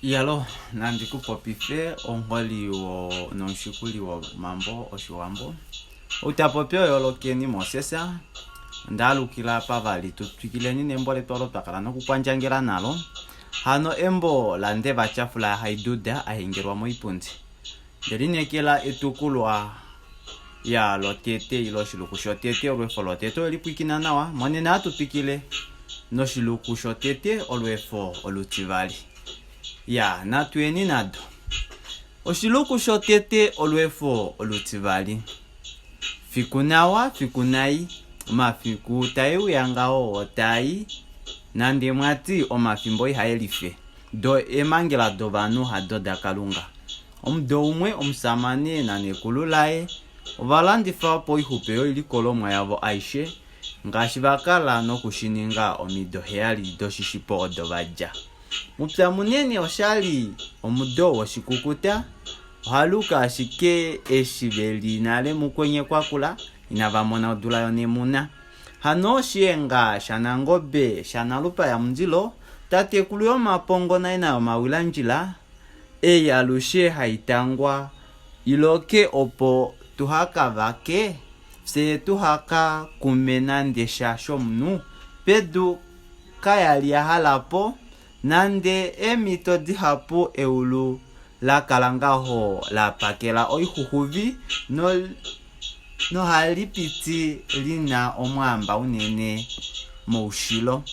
Yalo nandiku popife ongoli wo nonshukuli wo mambo oshiwambo utapopyo yolokeni mosesa ndalukila pavali tutwikileni nembole tolo twakala nokukwanjangela nalo hano embo lande bachafula haiduda ahengerwa moipundi ndelinekela etukulwa ya lotete ilo shiluku shotete olwefo lotete olipwikina nawa monena atupikile no shiluku shotete olwefo olutivali ya natueni nado oshiluku shotete olwefo olutivali fikunawa fikunai mafiku tayi uyangao otayi nande mwati omafimbo ihaelife do emangela do banu hadoda kalunga omdo umwe omsamane na nekululae ovalandifa po ihupeyo ilikolomwa yavo aishe ngashi bakala nokushininga omido heyali do shishipo odo baja mupya munene oshali omudo woshikukuta ohaluka ashike eshibeli nale mukwenye kwakula inavamona odula yonemuna hano shienga shanangobe shanalupa ya mzilo tatekulu yomapongo na ina yomawilanjila eyalushe haitangwa iloke opo tuhaka vake se tuhaka kumena ndesha shomnu pedu kayali ya halapo nande emito dihapo eulu la kalangaho la pakela oihuhuvi no halipiti lina omwamba unene moushilo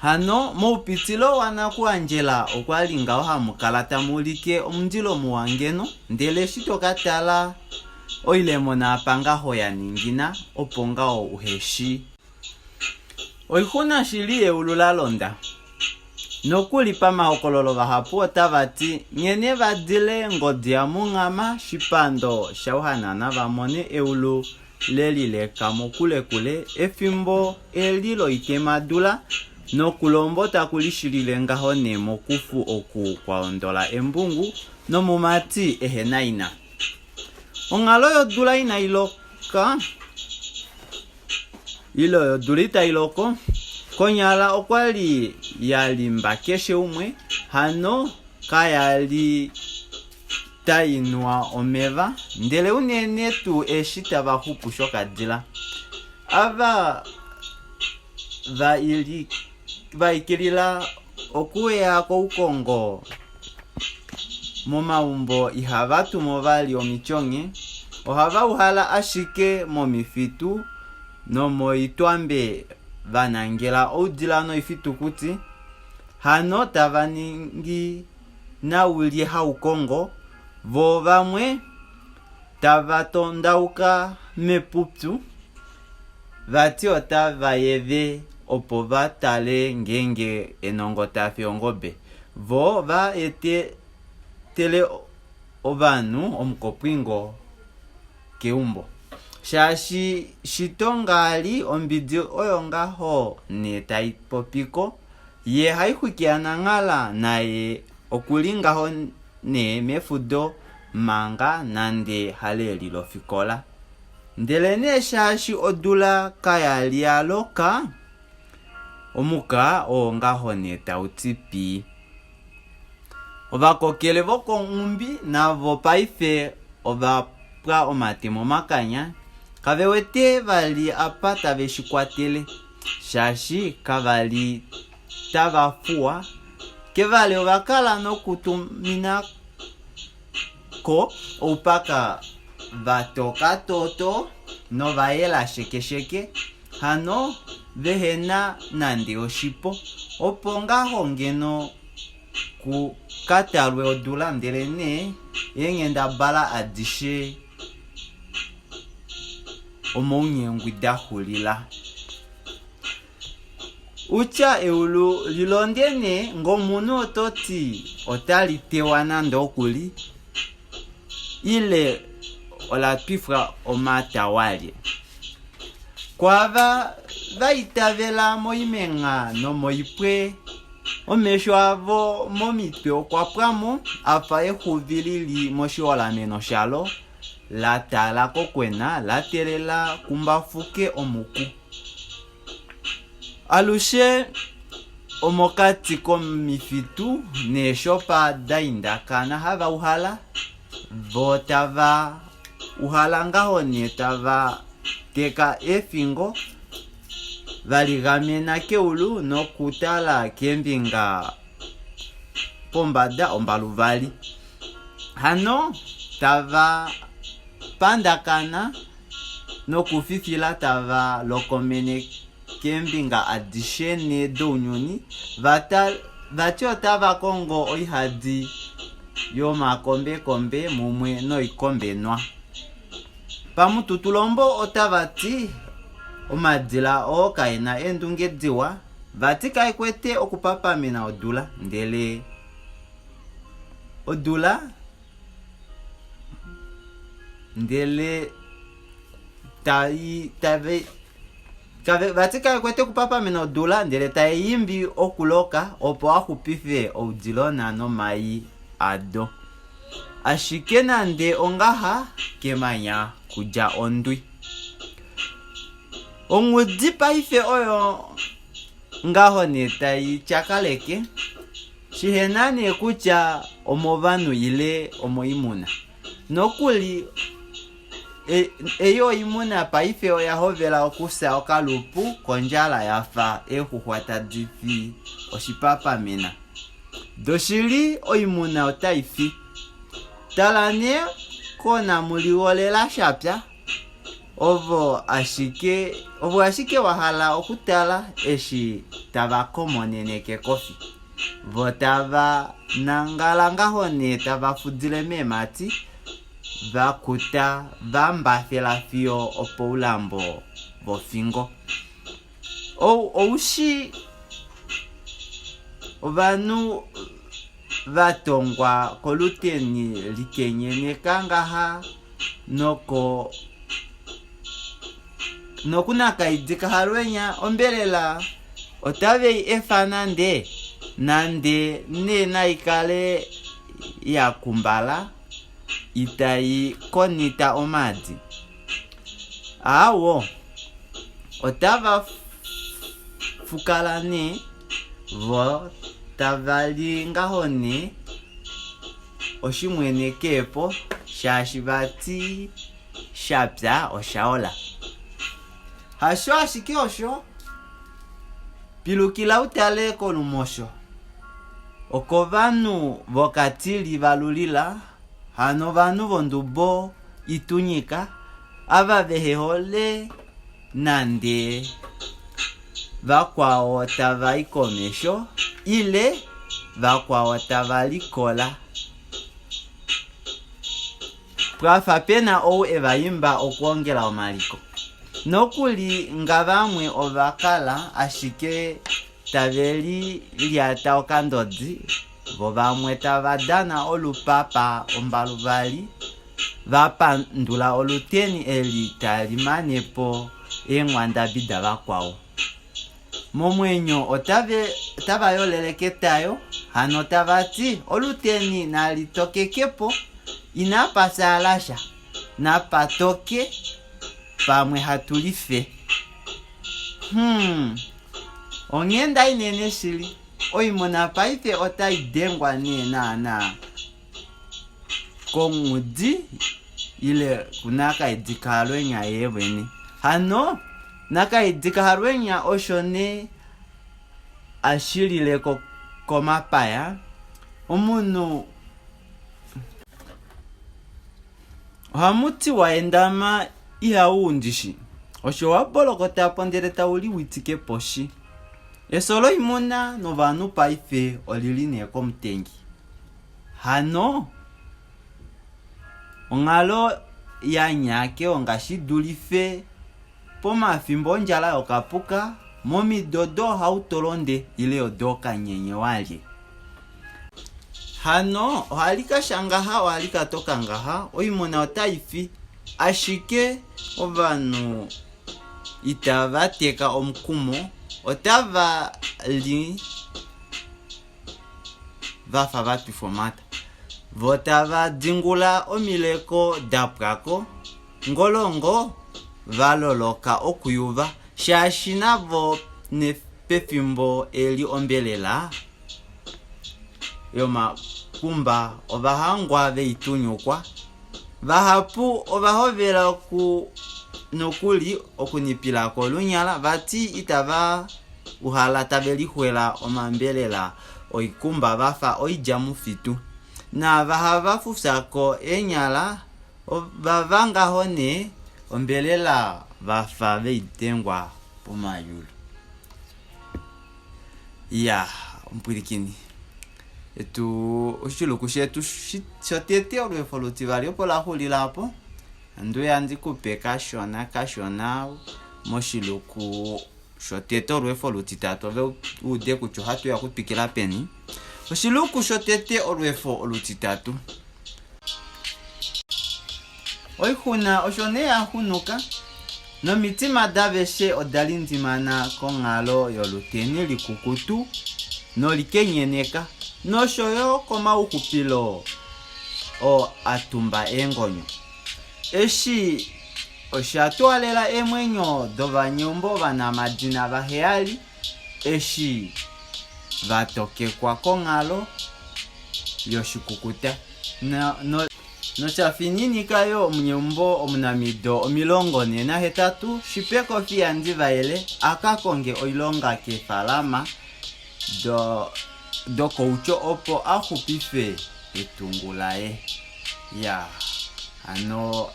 hano moupitilo wana kuanjela okwalinga ohamukala tamulike omundilo muwangeno ndele shitokatala oilemo na pangaho ya ningina opongao uheshi oihuna shili eulula londa nokuli pamahokololo vahapu otavati nyene vadile ngodi ya mungama shipando shauhanana vamone eulu lelileka mokulekule efimbo elilo itemadula nokulombo takulishilile ngaho nemo kufu oku kwaondola embungu nomumati ehenaina ongalo yodula ina iloka ilo yodulita iloko konyala okwali yalimba keshe umwe hano kayali tainwa omeva ndele unene tu eshita vahupu shokadila ava vaikilila okuya koukongo momaumbo ihavatu movali omichonge ohava uhala ashike momifitu nomoitwambe vanangela oudilano ifitukuti hano tavaningi na ulie haukongo vo vamwe tavatondauka mepuptu vati otavayeve opo vatale ngenge enongo tafe ongobe vo va tele ovanu omukopwingo keumbo shashi shitongali ombidi oyo ngaho ne taipopiko ye haihukiana ngala naye okulingaho ne mefudo manga nande haleli lofikola ndele ne shashi odula kayali aloka omuka o ngaho ne tautipi ovakokele vokongumbi navo paife ovapwa omatemo makanya kavewete vali apa taveshikwatele shashi kavali tavafua kevale ovakala nokutumina ko upaka vatoka toto no vaela shekesheke hano vehena nande oshipo opo ngaho ngeno ku katalwe odula ndele ne yengenda bala adishe omounyenguida hulila ucha eulu lilondene ngomunu ototi otalitewa nande okuli ile olapifra omatawali kwava vaitavela moimenga no moipwe omesho avo momitwe okwapwamo afa ehuvilili moshiwalameno shalo latala kokwena latelela kumbafuke omuku alushe omokati komifitu neshopa daindakana hava uhala votava uhala ngaho ne tava teka efingo valigamena keulu nokutala kembinga pombada ombaluvali hano tava pandakana nokufifila tava lokomene kembinga adishene dounyuni vatyo tava kongo oihadi yo makombe mumwe no ikombenwa pamututulombo otavati omadila okaina endungediwa vati kaikwete okupapamena odula ndele vati kaikwete okupapamena odula ndele tayimbi okuloka opo ahupife oudilona no mai ado ashike nande ongaha kemanya kuja ondwi ongudi paife oyo ngaho ne tayi chakaleke shihenane kutya omovanu ile omoimuna nokuli eyo imuna paife oyahovela okusa okalupu konjala yafa ehuhwata difi oshipapamena doshili oimuna otaifi talane kona muliwolela shapya ovo ashike wahala okutala eshi tava komoneneke kofi vo tava nangalangaho ne tava fudile memati vakuta vambafela fio opo ulambo vofingo oushi vanu vatongwa koluteni likenyeneka ngaha nokunakaidika halwenya ombelela otavei efana nande nena ikale yakumbala itayi konita omadi awo otava fukala ne vo tavali ngaho ne oshimwene kepo shashi vati shapya oshaola hasho ashike osho pilukila utale kolumosho oko vanu vokatili valulila hano vanu vondubo itunyika ava vehehole nande vakwao tava ikomesho ile vakwao tava likola pwafa pena ou evayimba okuongela omaliko nokuli nga vamwe ovakala ashike taveli liata okandodzi vo vamwe tavadana olupapa ombaluvali vapandula oluteni eli talimanepo engwanda bida vakwao momwenyo otavayoleleketayo hano tavati oluteni nalitokekepo inapasa alasha napatoke pamwe hatulife ongenda inene shili oimona paife otaidengwa nena kongudi ile kunakaidika halwenya yevweni hano nakaidika halwenya oshone ashilile komapaya omunu hamuti waendama ihawundishi osho wabolokota pondele tauli witike poshi esolo imuna no vanu paife olili neko mtengi hano ongalo yanyake ongashidulife pomafimbo njala yokapuka momidodo hautolonde ile odoka nyenye wali hano ohalika shangaha ohalika toka ngaha oimona otaifi ashike ovanu itava teka omukumo otava li vafa vatufomata votava dingula omileko dapwako ngolongo valoloka okuyuva shashi navo pefimbo eli ombelela yoma kumba obahangwa veitunyukwa vahapu obahovela ku nokuli okunipila kolunyala vati itava uhala tabelihwela omambelela oikumba vafa oijamu fitu na vahava fusako enyala vavanga hone ombelela vafa veitengwa pomayulu ya mpwirikini etu oshiluku shetu shotete olwefo lutivali opo lahulilapo andu yandi kupe kashona moshiluku shotete olwefo lutitatu ove ude kucho hatu ya kupikila peni oshiluku shotete olwefo olutitatu oihuna oshone yahunuka nomitima daveshe odalindimana kongalo yoluteni likukutu nolikenyeneka noshoyo komauhupilo o atumba engonyo eshi oshatwalela emwenyo dovanyombo vana madina vaheyali eshi vatokekwa kongalo yoshikukuta no chafininika omnyombo omunamido omilongo nena hetatu shipeko fiyandi vaele akakonge oilonga kefalama do koucho opo ahupife etungulae ya ano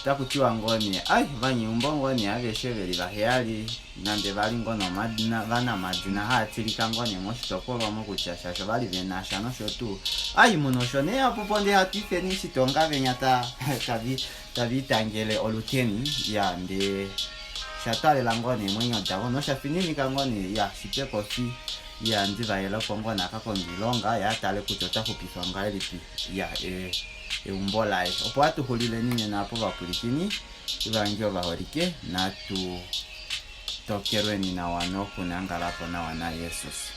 takutiwa ngoni vanyumbo ngoni aveshe veli vaheyali nande vali ngono madina vana madina hatilika ngoni moshitopolwa mokucha shasho vali venasha noshotu muno shone yapoponde hatife nishitonga venyata tavitangele oluteni ya nde shatwalela ngoni mwenyo davo noshafininika ngoni ya shipeko fi ya ndivaela kongona akakongilonga ya tale kuchota kupifwa ngailipi ya eumbolae opo atuhulile nini napo vapulikini ivangio vahorike natu tokerweni na wano kunangalapo na wana Yesus.